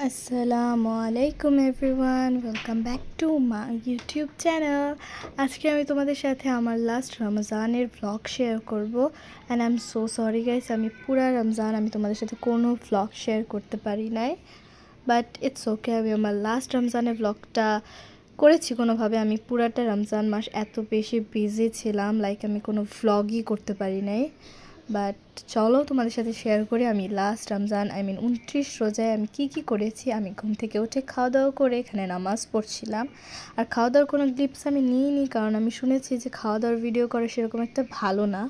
আসসালামু আলাইকুম everyone, welcome back to my YouTube channel. আজকে আমি তোমাদের সাথে আমার লাস্ট রমজানের ভ্লগ শেয়ার করব। And I am so sorry guys, আমি পুরা রমজান আমি তোমাদের সাথে কোনো ভ্লগ শেয়ার করতে পারি নাই, বাট ইটস ওকে। আমি আমার লাস্ট রমজানের ভ্লগটা করেছি কোনোভাবে। আমি পুরাটা রমজান মাস এত বেশি বিজি ছিলাম, লাইক আমি কোনো ভ্লগই করতে পারি নাই। বাট চলো তোমাদের সাথে শেয়ার করি আমি লাস্ট রমজান 29 রোজায় আমি কি করেছি। আমি ঘুম থেকে উঠে খাওয়া দাওয়া করে এখানে নামাজ পড়ছিলাম। আর খাওয়া দাওয়ার কোনো ক্লিপস আমি নিইনি, কারণ আমি শুনেছি যে খাওয়া দাওয়ার ভিডিও করা সেরকম একটা ভালো না।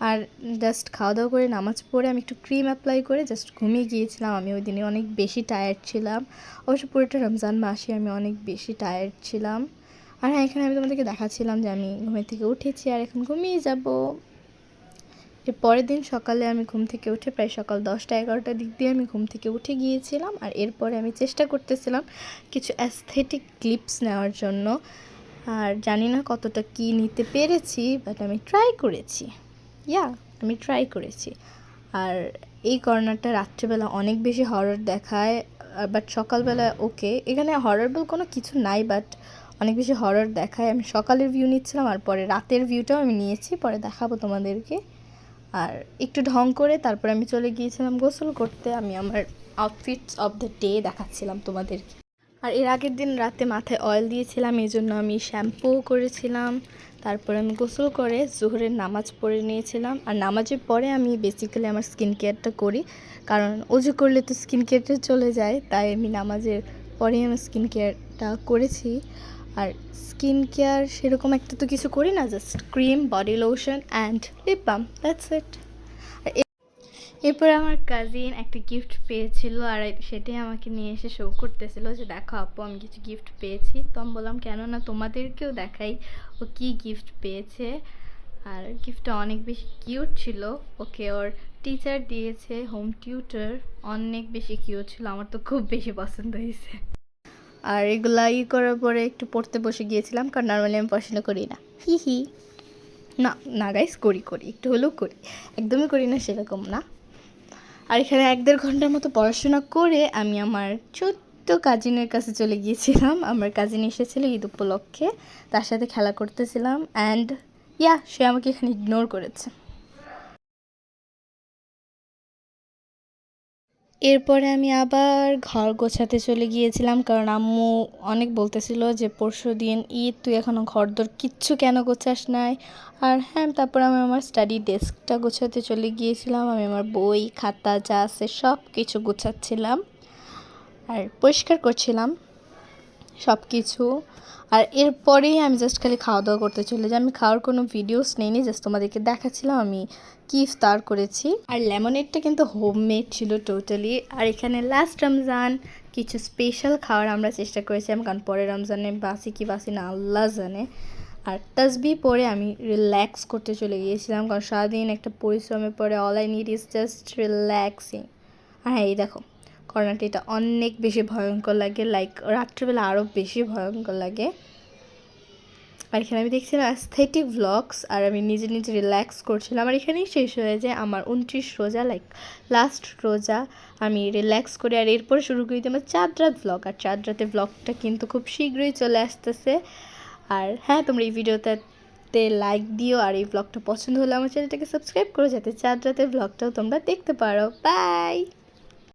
আর জাস্ট খাওয়া দাওয়া করে নামাজ পড়ে আমি একটু ক্রিম অ্যাপ্লাই করে জাস্ট ঘুমিয়ে গিয়েছিলাম। আমি ওই দিনে অনেক বেশি টায়ার্ড ছিলাম। অবশ্য পুরোটা রমজান মাসে আমি অনেক বেশি টায়ার্ড ছিলাম। আর হ্যাঁ, এখানে আমি তোমাদেরকে দেখাচ্ছিলাম যে আমি ঘুমের থেকে উঠেছি আর এখন ঘুমিয়ে যাব। এর পরের দিন সকালে আমি ঘুম থেকে উঠে প্রায় সকাল 10টা-11টার দিক দিয়ে আমি ঘুম থেকে উঠে গিয়েছিলাম। আর এরপরে আমি চেষ্টা করতেছিলাম কিছু অ্যাস্থেটিক ক্লিপস নেওয়ার জন্য। আর জানি না কতটা কি নিতে পেরেছি, বাট আমি ট্রাই করেছি। আমি ট্রাই করেছি। আর এই কর্নারটা রাত্রেবেলা অনেক বেশি হরর দেখায়, বাট সকালবেলা ওকে। এখানে হরর বল কোনো কিছু নাই, বাট অনেক বেশি হরর দেখায়। আমি সকালের ভিউ নিচ্ছিলাম আর পরে রাতের ভিউটাও আমি নিয়েছি, পরে দেখাবো তোমাদেরকে। আর একটু ঢং করে তারপর আমি চলে গিয়েছিলাম গোসল করতে। আমি আমার আউটফিটস অফ দ্য ডে দেখাচ্ছিলাম তোমাদেরকে। আর এর আগের দিন রাতে মাথায় অয়েল দিয়েছিলাম, এই জন্য আমি শ্যাম্পুও করেছিলাম। তারপরে আমি গোসল করে জোহরের নামাজ পড়ে নিয়েছিলাম। আর নামাজের পরে আমি বেসিক্যালি আমার স্কিন কেয়ারটা করি, কারণ অজু করলে তো স্কিন কেয়ারটা চলে যায়, তাই আমি নামাজের পরেই আমার স্কিন কেয়ারটা করেছি। আর স্কিন কেয়ার সেরকম একটা তো কিছু করি না, just cream, body lotion and lip balm, that's it. এরপর আমার কাজিন একটা গিফট পেয়েছিল, আর সেটাই আমাকে নিয়ে এসে শো করতেছিল যে দেখো আপু আমি কিছু গিফট পেয়েছি। তো আমি বললাম কেন না, তোমাদেরকেও দেখাই ও কি গিফট পেয়েছে। আর গিফটটা অনেক বেশি কিউট ছিল। ওকে ওর টিচার দিয়েছে, হোম টিউটর, অনেক বেশি কিউট ছিল, আমার তো খুব বেশি পছন্দ হয়েছে। আর এগুলা করার পরে একটু পড়তে বসে গিয়েছিলাম, কারণ নর্মালি আমি পড়াশোনা করি না। হি না না গাইস, করি একটু হলেও করি, একদমই করি না সেরকম না। আর এখানে 1-1.5 ঘন্টার মতো পড়াশোনা করে আমি আমার ছোট্ট কাজিনের কাছে চলে গিয়েছিলাম। আমার কাজিন এসেছিলো ঈদ উপলক্ষে, তার সাথে খেলা করতেছিলাম। অ্যান্ড সে আমাকে এখানে ইগনোর করেছে। এরপরে আমি আবার ঘর গোছাতে চলে গিয়েছিলাম, কারণ আম্মু অনেক বলতেছিল যে পরশুদিন ঈদ, তুই এখনও ঘরদোর কিচ্ছু কেন গোছাস নাই। আর হ্যাঁ, তারপর আমি আমার স্টাডি ডেস্কটা গোছাতে চলে গিয়েছিলাম। আমি আমার বই খাতা যা আছে সব কিছু গোছাচ্ছিলাম আর পরিষ্কার করছিলাম সব কিছু। আর এরপরেই আমি জাস্ট খালি খাওয়া দাওয়া করতে চলে যাই। আমি খাওয়ার কোনো ভিডিওস নেইনি, জাস্ট তোমাদেরকে দেখাচ্ছিলাম আমি কি ইফতার করেছি। আর লেমনেডটা কিন্তু হোমমেড ছিল টোটালি। আর এখানে লাস্ট রমজান কিছু স্পেশাল খাওয়ার আমরা চেষ্টা করেছিলাম, কারণ পরের রমজানে বাসি কি বাসি না আল্লাহ জানে। আর তাসবিহ পরে আমি রিল্যাক্স করতে চলে গিয়েছিলাম, কারণ সারাদিন একটা পরিশ্রমের পরে all I need is just relaxing. আর হ্যাঁ, এই দেখো কর্নারটা, এটা অনেক বেশি ভয়ঙ্কর লাগে, লাইক রাত্রেবেলা আরও বেশি ভয়ঙ্কর লাগে। আর এখানে আমি দেখছিলাম অ্যাস্থেটিক ভ্লগস, আর আমি নিজে রিল্যাক্স করছিলাম। আর এখানেই শেষ হয়ে যায় আমার 29 রোজা, লাইক লাস্ট রোজা আমি রিল্যাক্স করি। আর এরপরে শুরু করি আমার চাঁদ রাত ভ্লগ। আর চাঁদ রাতের ভ্লগটা কিন্তু খুব শীঘ্রই চলে আসতেছে। আর হ্যাঁ, তোমরা এই ভিডিওটাতে লাইক দিও, আর এই ভ্লগটা পছন্দ হলে আমার চ্যানেলটাকে সাবস্ক্রাইব করো, যাতে চাঁদ রাতের ভ্লগটাও তোমরা দেখতে পারো। বাই।